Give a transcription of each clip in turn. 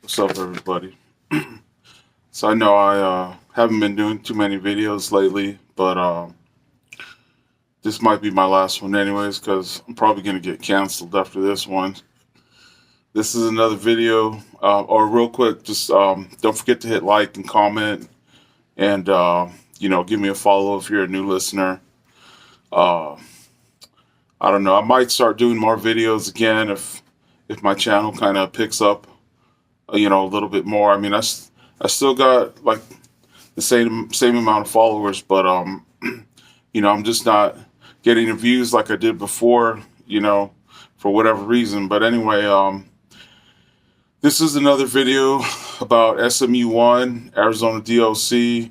What's up, everybody? So I know I haven't been doing too many videos lately, but this might be my last one anyways, because I'm probably going to get canceled after this one. This is another video, or real quick, just don't forget to hit like and comment, and give me a follow if you're a new listener. Uh, I don't know, I might start doing more videos again if my channel kind of picks up, a little bit more. I mean, I still got like the same amount of followers, but I'm just not getting the views like I did before, for whatever reason. But anyway, this is another video about SMU1, Arizona DOC,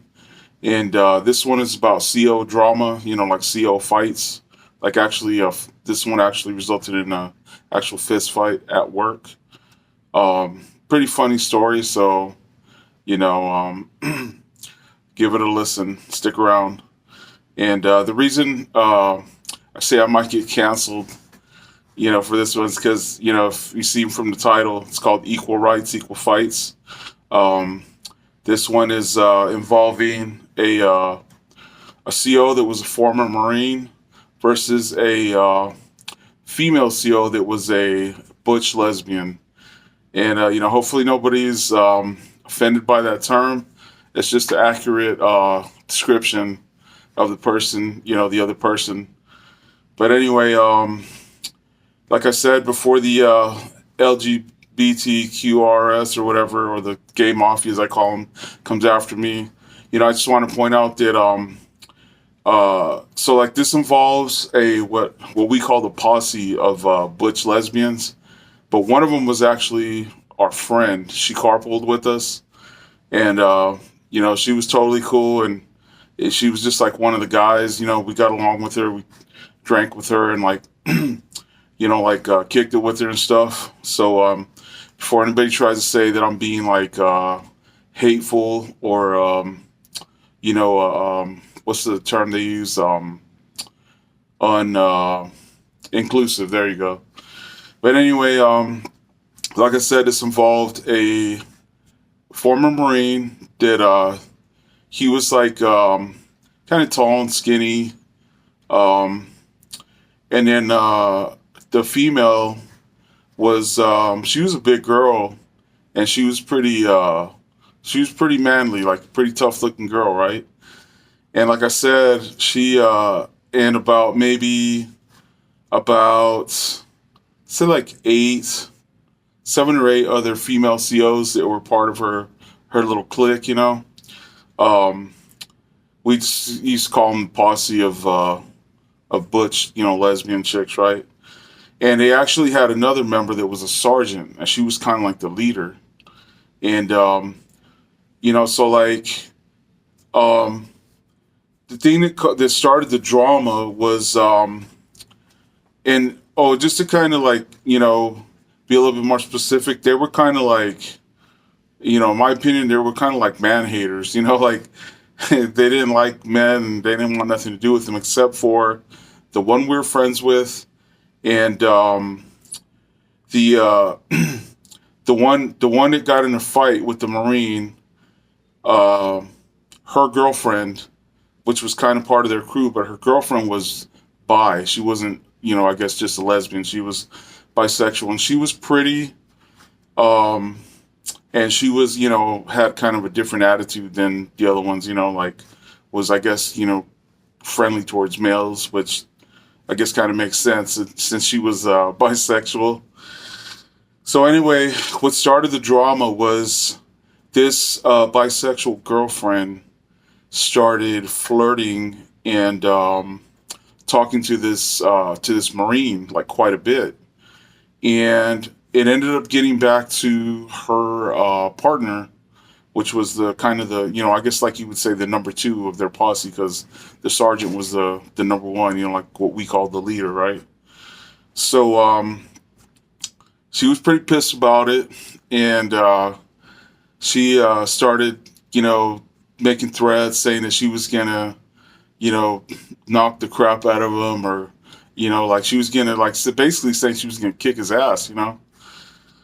and this one is about CO drama, like CO fights. Like actually, this one actually resulted in a actual fist fight at work. Pretty funny story, so you know, give it a listen. Stick around. And the reason I say I might get canceled, for this one is because, if you see from the title, it's called Equal Rights, Equal Fights. Um, this one is involving a CO that was a former Marine versus a female CO that was a Butch Lesbian. And, hopefully nobody's offended by that term. It's just an accurate description of the person, the other person. But anyway, like I said before, the LGBTQRS or whatever, or the gay mafia as I call them, comes after me. I just want to point out that so like this involves a what we call the posse of butch lesbians, but one of them was actually our friend. She carpooled with us, and she was totally cool, and she was just like one of the guys. We got along with her, we drank with her, and like kicked it with her and stuff. So before anybody tries to say that I'm being like hateful or what's the term they use, un inclusive, there you go. But anyway, like I said, this involved a former Marine that he was like kind of tall and skinny, um, and then the female was she was a big girl, and she was pretty manly, like a pretty tough looking girl, right? And like I said, she and about maybe about say like seven or eight other female COs that were part of her little clique, Um, we just used to call them posse of butch, lesbian chicks, right? And they actually had another member that was a sergeant, and she was kind of like the leader. And so like um, the thing that started the drama was and oh, just to kind of like be a little bit more specific, they were kind of like, in my opinion, they were kind of like man haters. Like they didn't like men, and they didn't want nothing to do with them except for the one we were friends with, and the the one that got in a fight with the Marine, uh, her girlfriend, which was kind of part of their crew, but her girlfriend was bi. She wasn't, I guess just a lesbian. She was bisexual, and she was pretty. Um, and she was, had kind of a different attitude than the other ones. Like was, I guess, friendly towards males, which I guess kind of makes sense since she was bisexual. So anyway, what started the drama was this bisexual girlfriend started flirting and talking to this Marine like quite a bit, and it ended up getting back to her partner, which was the kind of the I guess like you would say the number two of their posse, because the sergeant was the number one, like what we call the leader, right? So she was pretty pissed about it, and she started making threats saying that she was gonna knock the crap out of him, or like she was gonna like basically saying she was gonna kick his ass.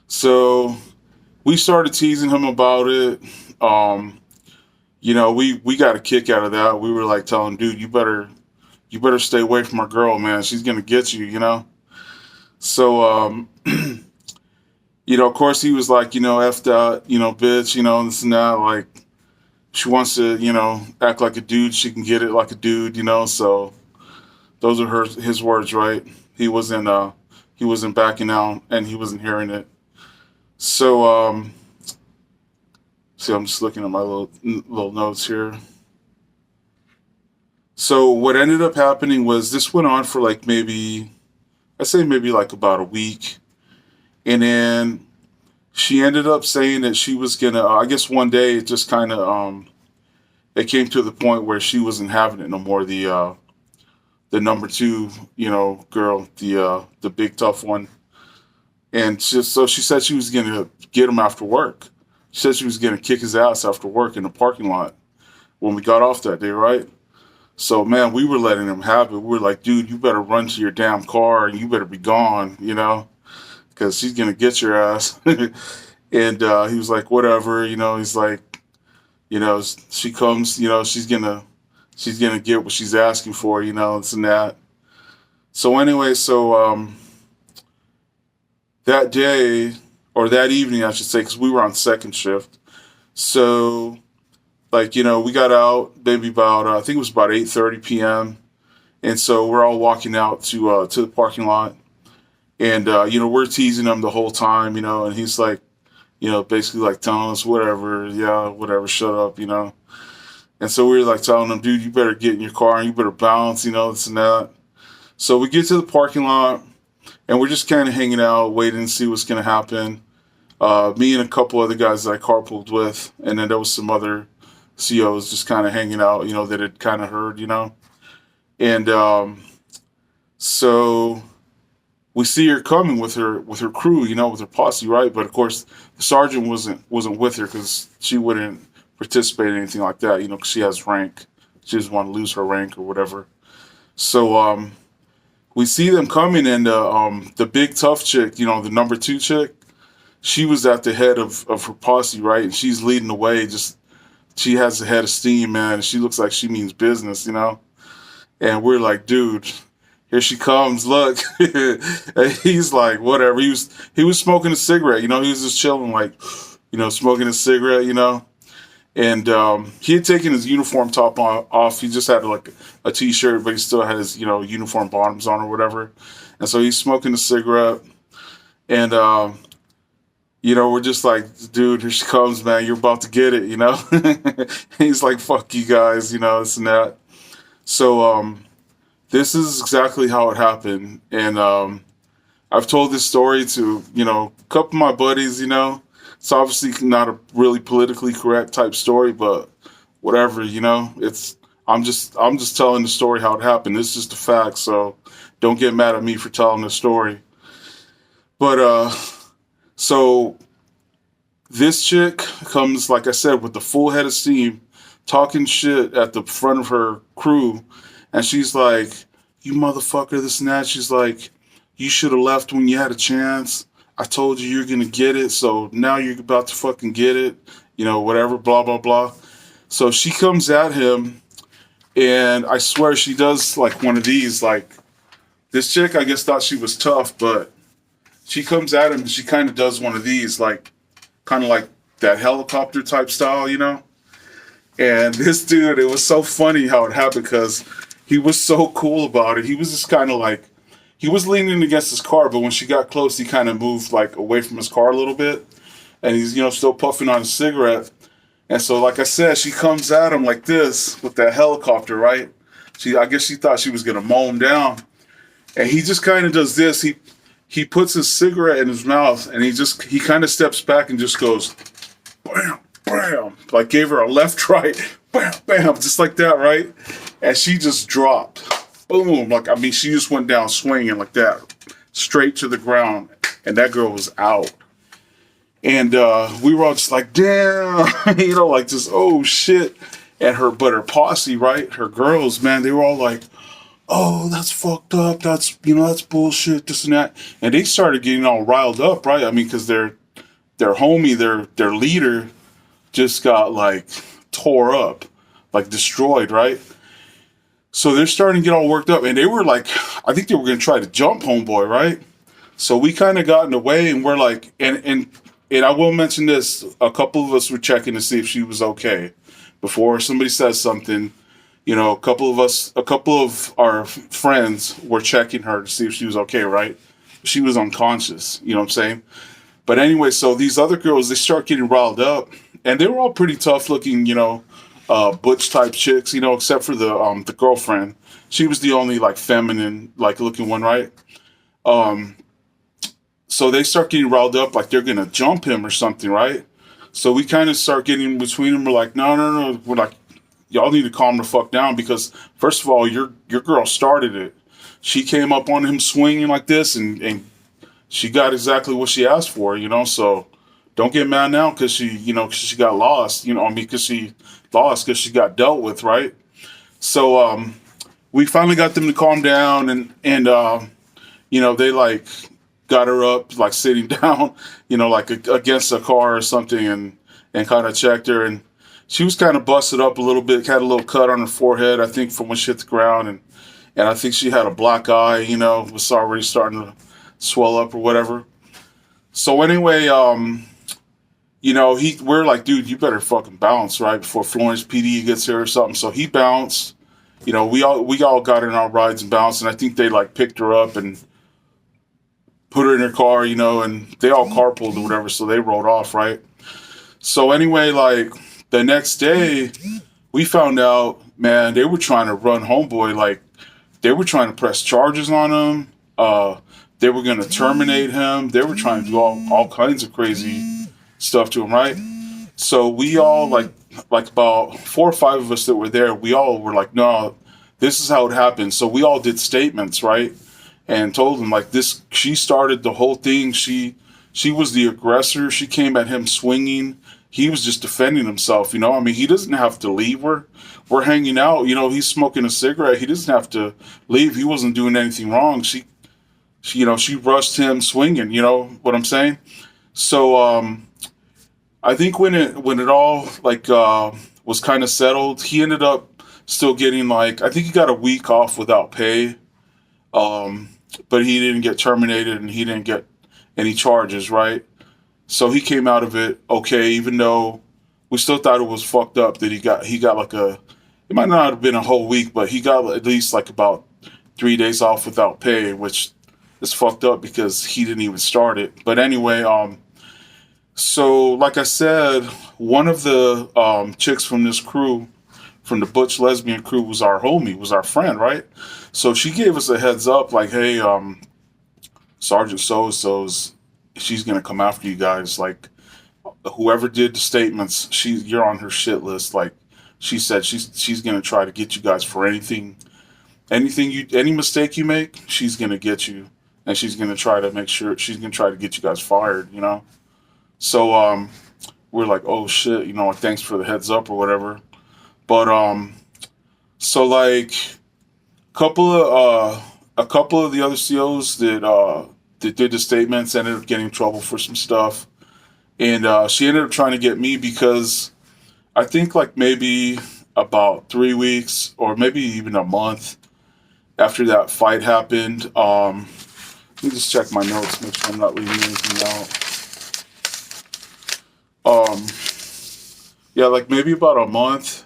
So we started teasing him about it. Um, we got a kick out of that. We were like telling, dude, you better stay away from our girl, man. She's gonna get you, you know. So, of course, he was like, f that, bitch, this and that. Like, she wants to, act like a dude. She can get it like a dude, So those are his words, right? He wasn't backing out, and he wasn't hearing it. So, see, I'm just looking at my little notes here. So what ended up happening was this went on for like I say maybe like about a week, and then she ended up saying that she was gonna. I guess one day it just kind of it came to the point where she wasn't having it no more. The number two, girl, the big tough one, and so she said she was gonna get him after work. She said she was gonna kick his ass after work in the parking lot when we got off that day, right? So man, we were letting him have it. We were like, dude, you better run to your damn car and you better be gone, because she's gonna get your ass. And he was like, whatever, He's like, she comes, she's gonna get what she's asking for, this and that. So anyway, that day or that evening, I should say, because we were on second shift. So like we got out maybe about I think it was about 8:30 p.m. And so we're all walking out to the parking lot, and we're teasing him the whole time, and he's like, basically like telling us whatever, yeah, whatever, shut up, And so we were like telling him, dude, you better get in your car and you better bounce, this and that. So we get to the parking lot and we're just kind of hanging out, waiting to see what's gonna happen. Me and a couple other guys that I carpooled with, and then there was some other COs just kind of hanging out, that had kind of heard, And so we see her coming with her crew, with her posse, right? But of course, the sergeant wasn't with her because she wouldn't participate in anything like that, because she has rank. She doesn't want to lose her rank or whatever. So we see them coming, and the big tough chick, the number two chick, she was at the head of her posse, right? And she's leading the way. Just she has the head of steam, man. And she looks like she means business, And we're like, dude, here she comes. Look, and he's like, whatever. He was smoking a cigarette, He was just chilling, like, smoking a cigarette, And he had taken his uniform top off. He just had like a t-shirt, but he still had his uniform bottoms on or whatever. And so he's smoking a cigarette, and we're just like, dude, here she comes, man. You're about to get it, He's like, fuck you guys, this and that. So this is exactly how it happened, and I've told this story to a couple of my buddies. It's obviously not a really politically correct type story, but whatever. I'm just telling the story how it happened. It's just a fact, so don't get mad at me for telling the story. But so this chick comes, like I said, with the full head of steam, talking shit at the front of her crew, and she's like, you motherfucker, this and that. She's like, you should have left when you had a chance. I told you you're gonna get it, so now you're about to fucking get it, whatever, blah, blah, blah. So she comes at him, and I swear she does like one of these, like, this chick, I guess, thought she was tough, but she comes at him and she kind of does one of these, like, kind of like that helicopter type style, And this dude, it was so funny how it happened because he was so cool about it. He was just kind of like, he was leaning against his car, but when she got close, he kind of moved like away from his car a little bit. And he's, still puffing on a cigarette. And so, like I said, she comes at him like this with that helicopter, right? I guess she thought she was going to mow him down. And he just kind of does this. He puts his cigarette in his mouth, and he kind of steps back and just goes, bam, bam, like gave her a left, right, bam, bam, just like that, right? And she just dropped. Boom. Like, I mean, she just went down swinging like that, straight to the ground. And that girl was out. And we were all just like, damn, like just, oh shit. And her posse, right? Her girls, man, they were all like, oh, that's fucked up. That's, that's bullshit, this and that. And they started getting all riled up, right? I mean, because they're their homie, their leader, just got like tore up, like destroyed, right? So they're starting to get all worked up, and they were like, I think they were gonna try to jump homeboy, right? So we kind of got in the way, and we're like, and I will mention this: a couple of us were checking to see if she was okay before somebody says something. You know, a couple of our friends were checking her to see if she was okay, right? She was unconscious. You know what I'm saying? But anyway, so these other girls, they start getting riled up, and they were all pretty tough looking, butch type chicks, except for the girlfriend. She was the only like feminine like looking one, right? Um, so they start getting riled up, like they're gonna jump him or something, right? So we kind of start getting between them. We're like, no, no, no. We're like, y'all need to calm the fuck down because first of all, your girl started it. She came up on him swinging like this, and she got exactly what she asked for, So don't get mad now because cause she got lost, because she lost because she got dealt with, right? So we finally got them to calm down, and they like got her up, like sitting down, like against a car or something, and kind of checked her, and she was kind of busted up a little bit, had a little cut on her forehead, I think, from when she hit the ground, and I think she had a black eye, was already starting to swell up or whatever. So anyway, we're like, dude, you better fucking bounce, right, before Florence PD gets here or something. So he bounced. We all got in our rides and bounced, and I think they like picked her up and put her in her car, and they all carpooled or whatever, so they rolled off, right? So anyway, like the next day, we found out, man, they were trying to run homeboy, like they were trying to press charges on him. They were going to terminate him. They were trying to do all kinds of crazy stuff to him, right? So we all like about 4 or 5 of us that were there. We all were like, no, this is how it happened. So we all did statements, right, and told them like this. She started the whole thing. She was the aggressor. She came at him swinging. He was just defending himself. I mean, he doesn't have to leave her. We're hanging out. He's smoking a cigarette. He doesn't have to leave. He wasn't doing anything wrong. She rushed him swinging. You know what I'm saying? So I think when it all like was kind of settled, he ended up still getting like I think he got a week off without pay, um, but he didn't get terminated and he didn't get any charges, right? So he came out of it okay, even though we still thought it was fucked up that he got like it might not have been a whole week, but he got at least like about 3 days off without pay, which is fucked up because he didn't even start it. But anyway, so like I said, one of the chicks from this crew, from the Butch Lesbian crew, was our homie, was our friend, right? So she gave us a heads up, like, hey, Sergeant So-and-so's, she's gonna come after you guys. Like, whoever did the statements, you're on her shit list. Like, she said she's gonna try to get you guys for any mistake you make, she's gonna get you, and she's gonna try to make sure she's gonna try to get you guys fired. So we're like, oh shit, like, thanks for the heads up or whatever. But so like a couple of the other COs that did the statements ended up getting in trouble for some stuff, and she ended up trying to get me because I think like maybe about 3 weeks or maybe even a month after that fight happened. Let me just check my notes, make sure I'm not leaving anything out. Um, yeah, like maybe about a month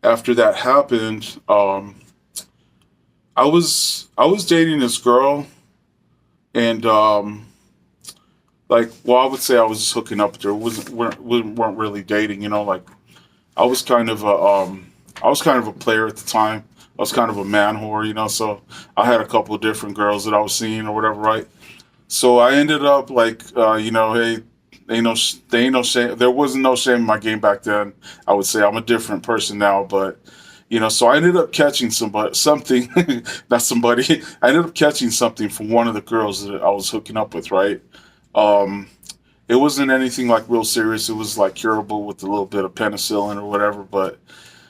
after that happened, I was dating this girl, and like, well, I would say I was just hooking up with her. We weren't really dating, like I was kind of a player at the time. I was kind of a man whore, so I had a couple of different girls that I was seeing or whatever, right? So I ended up like, hey, ain't no shame. There wasn't no shame in my game back then. I would say I'm a different person now, but so I ended up catching something, not somebody. I ended up catching something from one of the girls that I was hooking up with, right? Um, it wasn't anything like real serious. It was like curable with a little bit of penicillin or whatever. But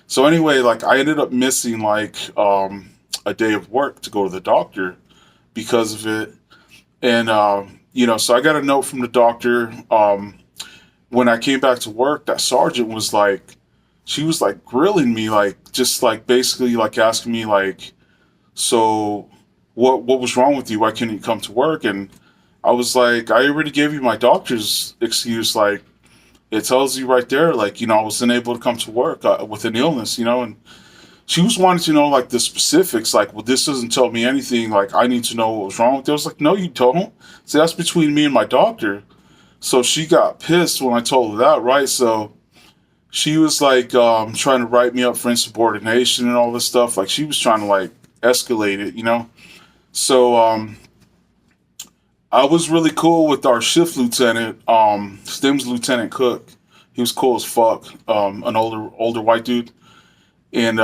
so anyway, like I ended up missing like a day of work to go to the doctor because of it. And So I got a note from the doctor. When I came back to work, that sergeant was like, she was like grilling me, like just like basically like asking me like, so what was wrong with you? Why couldn't you come to work? And I was like, I already gave you my doctor's excuse. Like it tells you right there, like I wasn't able to come to work with an illness, and she was wanting to know like the specifics, like, well, this doesn't tell me anything. Like I need to know what was wrong with it. I was like, no, you don't. So that's between me and my doctor. So she got pissed when I told her that, right? So she was like trying to write me up for insubordination and all this stuff. Like she was trying to like escalate it. So I was really cool with our shift lieutenant, Stim's Lieutenant Cook. He was cool as fuck, an older white dude. And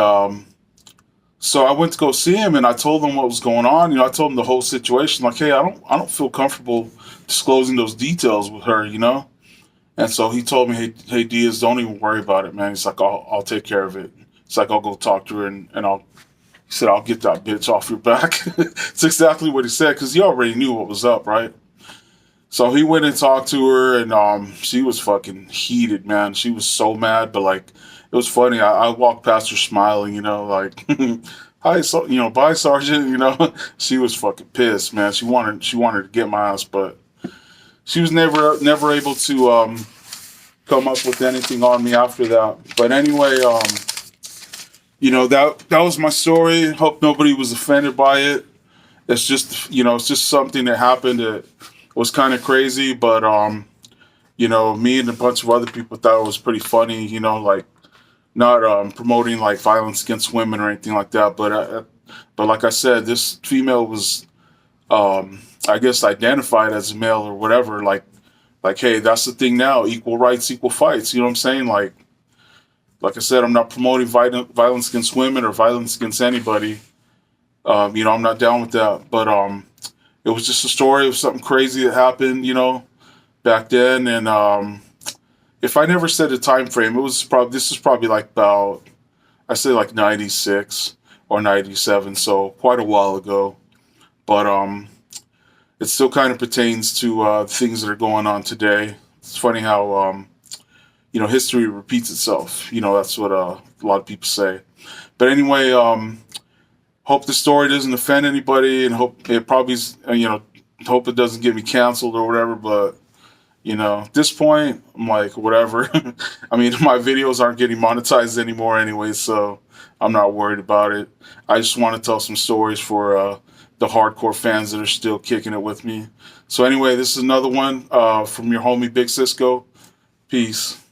so I went to go see him, and I told him what was going on. I told him the whole situation. Like, hey, I don't feel comfortable disclosing those details with her. And so he told me, hey, Diaz, don't even worry about it, man. He's like, I'll take care of it. It's like, I'll go talk to her, and he said, I'll get that bitch off your back. It's exactly what he said, because he already knew what was up, right? So he went and talked to her, and she was fucking heated, man. She was so mad, but like, it was funny. I walked past her smiling, like, hi, so bye, Sergeant. She was fucking pissed, man. She wanted to get my ass, but she was never able to come up with anything on me after that. But anyway, that was my story. Hope nobody was offended by it. It's just it's just something that happened that was kind of crazy, but me and a bunch of other people thought it was pretty funny. Like not promoting like violence against women or anything like that. But like I said, this female was I guess identified as a male or whatever. Like hey, that's the thing now. Equal rights, equal fights. You know what I'm saying? Like I said, I'm not promoting violence against women or violence against anybody. I'm not down with that. But it was just a story of something crazy that happened, back then. And if I never said a time frame, this is probably like about, I say like 96 or 97, so quite a while ago. But it still kind of pertains to things that are going on today. It's funny how history repeats itself. That's what a lot of people say. But anyway, hope the story doesn't offend anybody, and hope it probably, hope it doesn't get me canceled or whatever. But at this point, I'm like, whatever. I mean, my videos aren't getting monetized anymore anyway, so I'm not worried about it. I just want to tell some stories for the hardcore fans that are still kicking it with me. So anyway, this is another one from your homie Big Cisco. Peace.